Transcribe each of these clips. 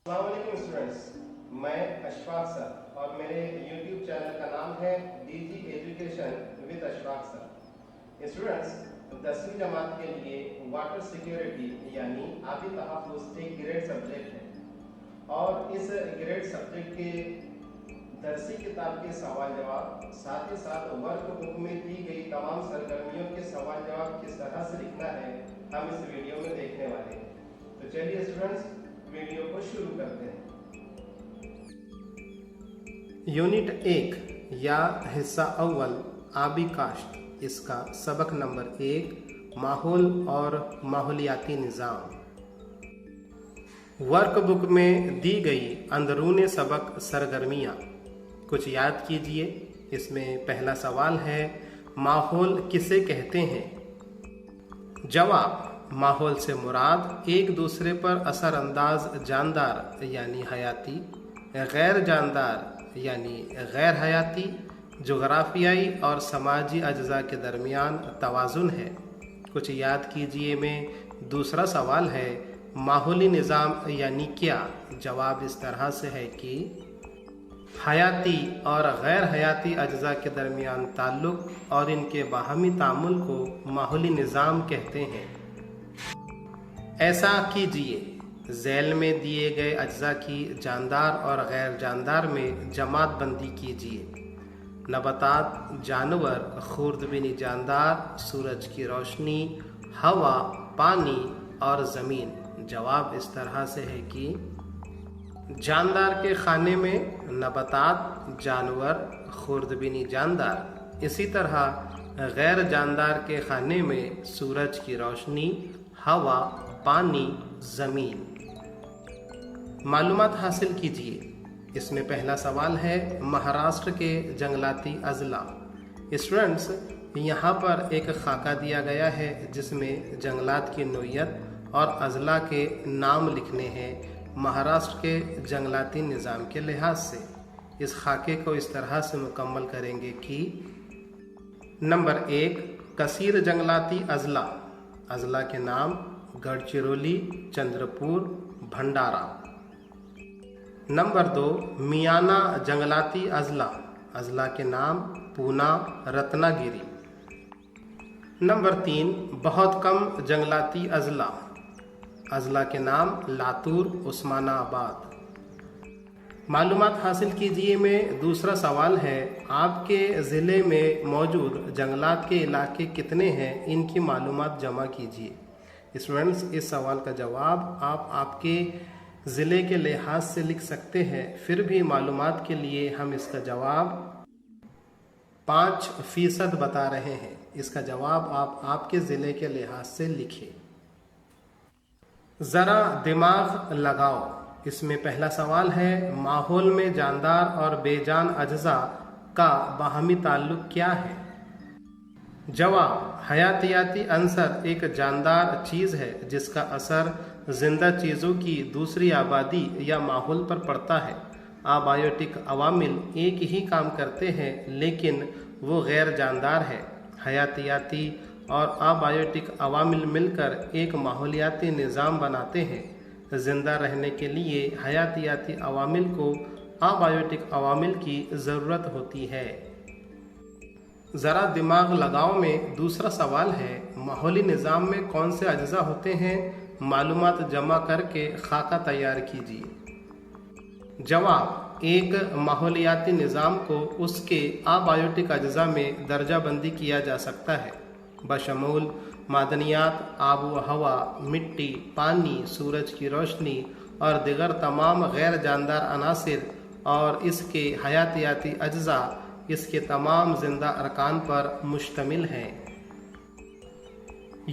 السلام علیکم اسٹوڈنٹس، میں اشفاق سر اور میرے یوٹیوب چینل کا نام ہے D G education with Ashfaq sir. Students, 10ویں جماعت کے لیے واٹر سیکیورٹی یعنی آبی تحفظ ایک گریڈ سبجیکٹ ہے اور اس گریڈ سبجیکٹ کے درسی کتاب کے سوال جواب ساتھ ہی ساتھ ورک بک میں دی گئی تمام سرگرمیوں کے سوال جواب کس طرح سے لکھنا ہے ہم اس ویڈیو میں دیکھنے والے ہیں۔ تو چلیے اسٹوڈنٹس، ویڈیو کو شروع کرتے ہیں۔ یونٹ 1 یا حصہ اول آبی کاشت، اس کا سبق نمبر 1 ماحول اور ماحولیاتی نظام۔ ورک بک میں دی گئی اندرون سبق سرگرمیاں کچھ یاد کیجئے۔ اس میں پہلا سوال ہے ماحول کسے کہتے ہیں؟ جواب: ماحول سے مراد ایک دوسرے پر اثر انداز جاندار یعنی حیاتی، غیر جاندار یعنی غیر حیاتی، جغرافیائی اور سماجی اجزاء کے درمیان توازن ہے۔ کچھ یاد کیجئے میں دوسرا سوال ہے ماحولی نظام یعنی کیا؟ جواب اس طرح سے ہے کہ حیاتی اور غیر حیاتی اجزاء کے درمیان تعلق اور ان کے باہمی تعامل کو ماحولی نظام کہتے ہیں۔ ایسا کیجئے، ذیل میں دیے گئے اجزاء کی جاندار اور غیر جاندار میں جماعت بندی کیجئے۔ نباتات، جانور، خوردبینی جاندار، سورج کی روشنی، ہوا، پانی اور زمین۔ جواب اس طرح سے ہے کہ جاندار کے خانے میں نباتات، جانور، خوردبینی جاندار، اسی طرح غیر جاندار کے خانے میں سورج کی روشنی، ہوا، پانی، زمین۔ معلومات حاصل کیجئے۔ اس میں پہلا سوال ہے مہاراشٹر کے جنگلاتی اضلاع۔ اسٹوڈنٹس، یہاں پر ایک خاکہ دیا گیا ہے جس میں جنگلات کی نوعیت اور اضلاع کے نام لکھنے ہیں مہاراشٹر کے جنگلاتی نظام کے لحاظ سے۔ اس خاکے کو اس طرح سے مکمل کریں گے کہ نمبر 1 کثیر جنگلاتی اضلاع، اضلاع کے نام گڑچرولی، چندرپور، بھنڈارا۔ نمبر 2 میانہ جنگلاتی اضلاع، اضلاع کے نام پونا، رتنا گیری۔ نمبر 3 بہت کم جنگلاتی اضلاع، اضلاع کے نام لاتور، عثمان آباد۔ معلومات حاصل کیجئے میں دوسرا سوال ہے آپ کے ضلع میں موجود جنگلات کے علاقے کتنے ہیں؟ ان کی معلومات جمع کیجئے۔ اسٹوڈنٹس، اس سوال کا جواب آپ کے ضلع کے لحاظ سے لکھ سکتے ہیں، پھر بھی معلومات کے لیے ہم اس کا جواب 5% بتا رہے ہیں۔ اس کا جواب آپ کے ضلع کے لحاظ سے لکھیں۔ ذرا دماغ لگاؤ۔ اس میں پہلا سوال ہے ماحول میں جاندار اور بے جان اجزاء کا باہمی تعلق کیا ہے؟ جواب: حیاتیاتی عنصر ایک جاندار چیز ہے جس کا اثر زندہ چیزوں کی دوسری آبادی یا ماحول پر پڑتا ہے۔ آبایوٹک عوامل ایک ہی کام کرتے ہیں لیکن وہ غیر جاندار ہے۔ حیاتیاتی اور آبایوٹک عوامل مل کر ایک ماحولیاتی نظام بناتے ہیں۔ زندہ رہنے کے لیے حیاتیاتی عوامل کو آبایوٹک عوامل کی ضرورت ہوتی ہے۔ ذرا دماغ لگاؤ میں دوسرا سوال ہے ماحولی نظام میں کون سے اجزاء ہوتے ہیں؟ معلومات جمع کر کے خاکہ تیار کیجیے۔ جواب: ایک ماحولیاتی نظام کو اس کے آبایوٹک اجزاء میں درجہ بندی کیا جا سکتا ہے، بشمول معدنیات، آب و ہوا، مٹی، پانی، سورج کی روشنی اور دیگر تمام غیر جاندار عناصر اور اس کے حیاتیاتی اجزاء اس کے تمام زندہ ارکان پر مشتمل ہیں۔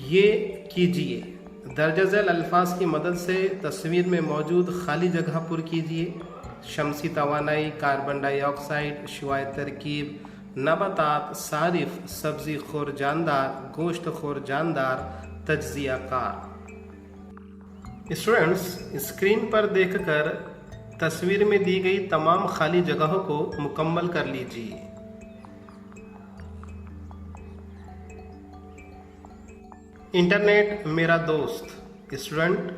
یہ کیجئے، درجہ ذیل الفاظ کی مدد سے تصویر میں موجود خالی جگہ پر کیجئے۔ شمسی توانائی، کاربن ڈائی آکسائڈ، شعاع ترکیب، نباتات، صارف، سبزی خور جاندار، گوشت خور جاندار، تجزیہ کار۔ اسٹوڈنٹس، اسکرین پر دیکھ کر تصویر میں دی گئی تمام خالی جگہوں کو مکمل کر لیجیے۔ انٹرنیٹ میرا دوست۔ اسٹوڈنٹ،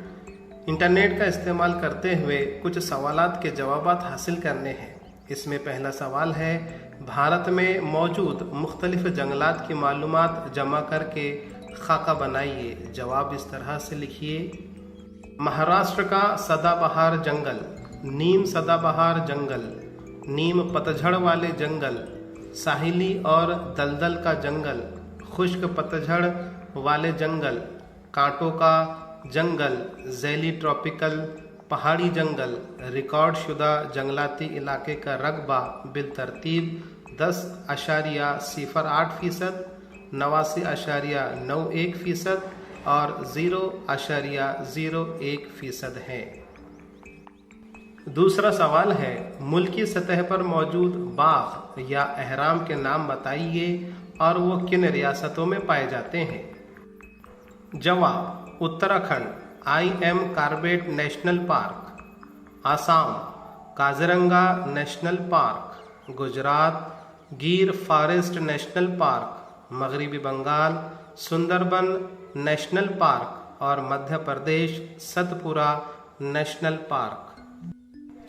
इंटरनेट का इस्तेमाल करते हुए कुछ सवालात के जवाबात हासिल करने हैं। इसमें पहला सवाल है, भारत में मौजूद मुख्तलिफ जंगलात की मालूमात जमा करके खाका बनाइए। जवाब इस तरह से लिखिए। महाराष्ट्र का सदाबहार जंगल, नीम सदाबहार जंगल, नीम पतझड़ वाले जंगल, साहिली और दलदल का जंगल, खुश्क पतझड़ वाले जंगल, कांटों का जंगल, झैली ट्रॉपिकल पहाड़ी जंगल, रिकॉर्ड शुदा जंगलाती इलाके का रकबा बिलतरतीब 10.08%, 89.91% और 0.01% है। दूसरा सवाल है, मुल्की सतह पर मौजूद बाग या अहराम के नाम बताइए और वो किन रियासतों में पाए जाते हैं। जवाब, Uttarakhand IM Corbett national park, Assam Kaziranga national park, Gujarat गिर फॉरेस्ट नेशनल पार्क, मगरबी बंगाल सुंदरबन नेशनल पार्क और मध्य प्रदेश सतपुरा नेशनल पार्क।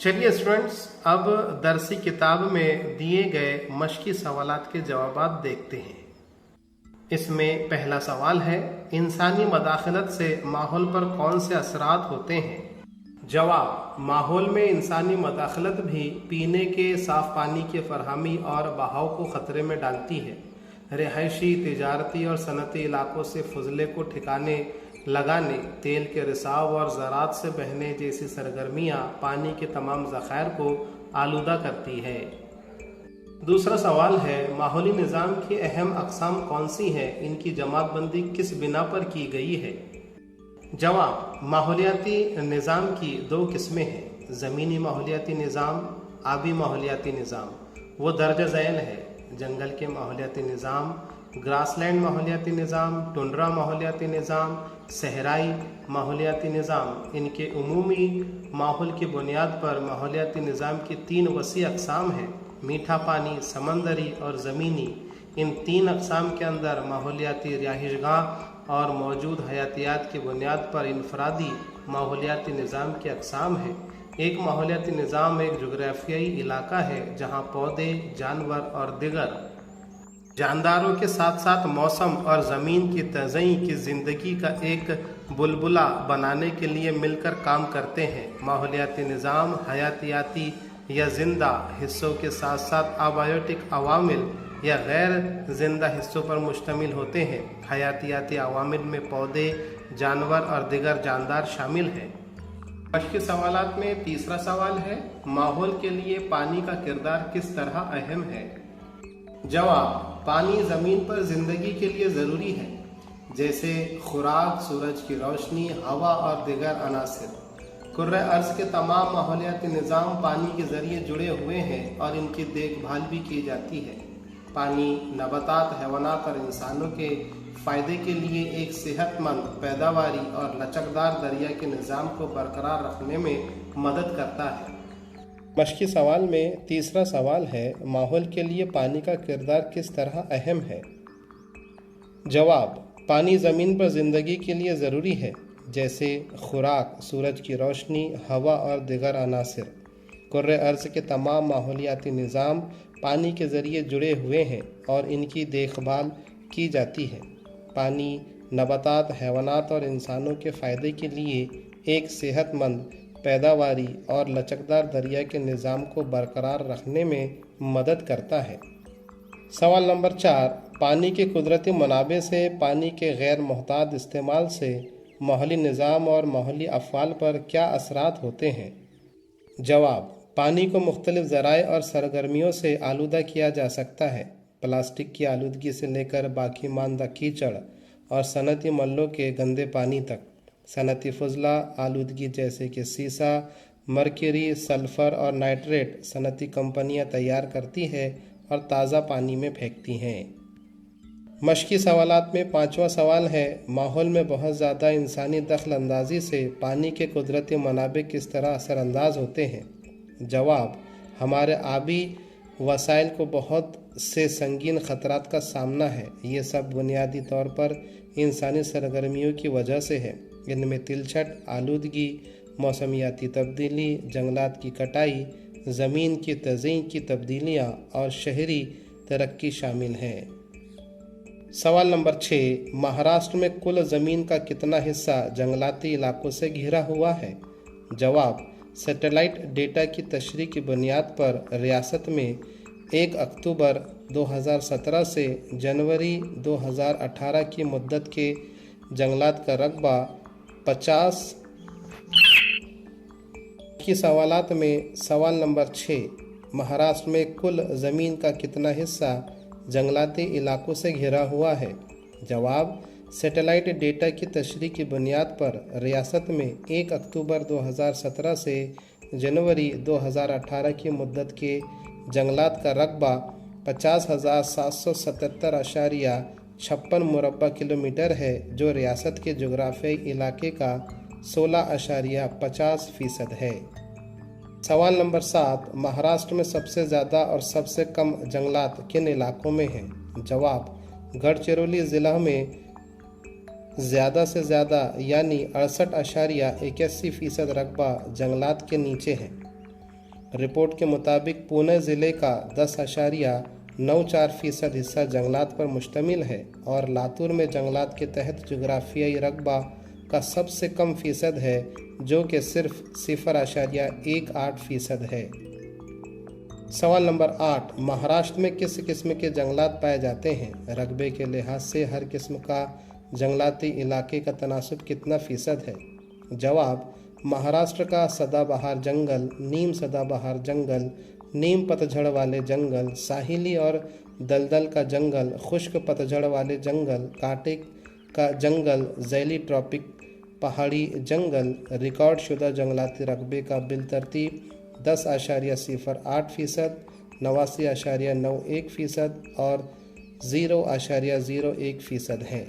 चलिए स्टूडेंट्स, अब दरसी किताब में दिए गए मश्की सवालात के जवाबात देखते हैं। इसमें पहला सवाल है, इंसानी मदाखलत से माहौल पर कौन से असरात होते हैं। जवाब, माहौल में इंसानी मदाखलत भी पीने के साफ पानी की फरहमी और बहाव को ख़तरे में डालती है। रिहायशी, तिजारती और सनती इलाकों से फजले को ठिकाने लगाने, तेल के रिसाव और ज़रात से बहने जैसी सरगर्मियाँ पानी के तमाम ज़खायर को आलूदा करती है। दूसरा सवाल है, माहौली निज़ाम की अहम अक़साम कौन सी हैं, इनकी जमातबंदी किस बिना पर की गई है। जवाब, माहौलियाती निज़ाम की 2 किस्में हैं, ज़मीनी माहौलियाती निज़ाम, आबी माहौलियाती निज़ाम। वो दर्ज ज़ैल है, जंगल के माहौलियाती निज़ाम, ग्रासलैंड माहौलियाती निज़ाम, टुंड्रा माहौलियाती निज़ाम, सहराई माहौलियाती निज़ाम। इनके उमूमी माहौल की बुनियाद पर माहौलियाती निज़ाम की 3 वसी अक़साम हैं, मीठा पानी, समंदरी और ज़मीनी। इन 3 अक़साम के अंदर माहौलियाती रिहाइशगाह और मौजूद हयातियात की बुनियाद पर इनफरादी माहौलियाती निज़ाम की अक़साम है। एक माहौलियाती निज़ाम एक जोग्राफियाई इलाका है जहाँ पौधे, जानवर और दिगर जानदारों के साथ साथ मौसम और ज़मीन की तज़यी की ज़िंदगी का एक बुलबुला बनाने के लिए मिलकर काम करते हैं। माहौलियाती निज़ाम हयातियाती या ज़िंदा हिस्सों के साथ साथ अबायोटिक अवामिल या गैर ज़िंदा हिस्सों पर मुश्तमिल होते हैं। हयातियाती अवामिल में पौधे, जानवर और दिगर जानदार शामिल हैं। मश्की सवालात में तीसरा सवाल है, माहौल के लिए पानी का किरदार किस तरह अहम है। जवाब, पानी ज़मीन पर ज़िंदगी के लिए ज़रूरी है, जैसे खुराक, सूरज की रोशनी, हवा और दिगर अनासिर। कुर्रे अर्ज़ के तमाम माहौलियाती निज़ाम पानी के ज़रिए जुड़े हुए हैं और इनकी देखभाल भी की जाती है। पानी नबातात, हैवानात और इंसानों के फ़ायदे के लिए एक सेहतमंद, पैदावारी और लचकदार दरिया के निज़ाम को बरकरार रखने में मदद करता है। मश्की सवाल में तीसरा सवाल है, माहौल के लिए पानी का किरदार किस तरह अहम है। जवाब, पानी ज़मीन पर ज़िंदगी के लिए ज़रूरी है, जैसे खुराक, सूरज की रोशनी, हवा और दिगर अनासिर। कुर्रे अर्ज़ के तमाम माहौलियाती निज़ाम पानी के ज़रिए जुड़े हुए हैं और इनकी देखभाल की जाती है। पानी नबातात, हैवानात और इंसानों के फ़ायदे के लिए एक सेहतमंद, पैदावारी और लचकदार दरिया के निज़ाम को बरकरार रखने में मदद करता है। सवाल नंबर 4, पानी के कुदरती मनाबे से पानी के गैर मुहताद इस्तेमाल से माहौली निज़ाम और माहौली अफ़आल पर क्या असरात होते हैं। जवाब, पानी को मुख्तलिफ ज़राए और सरगर्मियों से आलूदा किया जा सकता है। प्लास्टिक की आलूदगी से लेकर बाकी मानदा कीचड़ और सनती मल्लों के गंदे पानी तक। सनती फजला आलूदगी जैसे कि सीसा, मरकरी, सल्फ़र और नाइट्रेट सनती कंपनियां तैयार करती है और ताज़ा पानी में फेंकती हैं। मश्की सवालात में 5वां सवाल है, माहौल में बहुत ज़्यादा इंसानी दखल अंदाजी से पानी के कुदरती मनाबे किस तरह असरअंदाज होते हैं। जवाब, हमारे आबी वसाइल को बहुत से संगीन ख़तरात का सामना है। ये सब बुनियादी तौर पर इंसानी सरगर्मियों की वजह से है। इनमें तिलछट, आलूदगी, मौसमियाती तब्दीली, जंगलात की कटाई, ज़मीन की तज़यीन की तब्दीलियाँ और शहरी तरक्की शामिल हैं। सवाल नंबर 6, महाराष्ट्र में कुल ज़मीन का कितना हिस्सा जंगलाती इलाकों से घिरा हुआ है? जवाब, सैटेलाइट डेटा की तशरीह की बुनियाद पर रियासत में 1 अक्टूबर 2017 से जनवरी 2018 की मुद्दत के जंगलात का रकबा 50 की सवालात में सवाल नंबर 6, महाराष्ट्र में कुल ज़मीन का कितना हिस्सा जंगलाती इलाकों से घिरा हुआ है? जवाब, सैटेलाइट डेटा की तशरीह की बुनियाद पर रियासत में 1 अक्टूबर 2017 से जनवरी 2018 की मुद्दत के जंगलात का रकबा 50,777.56 मुरबा किलोमीटर है, जो रियासत के जोग्राफियाई इलाके का 16.50% है। सवाल नंबर 7, महाराष्ट्र में सबसे ज़्यादा और सबसे कम जंगलात किन इलाकों में हैं? जवाब, गढ़चिरौली ज़िला में ज़्यादा से ज़्यादा यानी 68.81% रकबा जंगलात के नीचे है। रिपोर्ट के मुताबिक पुणे ज़िले का 10.94% हिस्सा जंगलात पर मुश्तमिल है और लातूर में जंगलात के तहत जोग्राफियाई रकबा का सबसे कम फीसद है, जो कि सिर्फ 0.18% है। सवाल नंबर 8, महाराष्ट्र में किस किस्म के जंगलात पाए जाते हैं? रकबे के लिहाज से हर किस्म का जंगलाती इलाके का तनासब कितना फीसद है? जवाब, महाराष्ट्र का सदाबहार जंगल, नीम सदाबहार जंगल, नीम पतझड़ वाले जंगल, साहिली और दलदल का जंगल, खुश्क पतझड़ वाले जंगल, कांटे का जंगल, झैली ट्रॉपिक पहाड़ी जंगल, रिकॉर्ड शुदा जंगलाती रकबे का बिलतरतीब 10.08%, 89.91% और 0.01% है।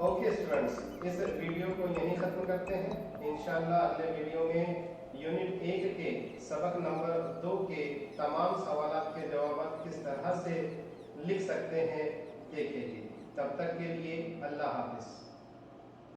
ओके स्टूडेंट्स, इस वीडियो को यहीं ख़त्म करते हैं। इंशाअल्लाह अगले वीडियो में यूनिट 1 के सबक नंबर 2 के तमाम सवालों के जवाब किस तरह से लिख सकते हैं देखेंगे। तब तक के लिए अल्लाह हाफिज़।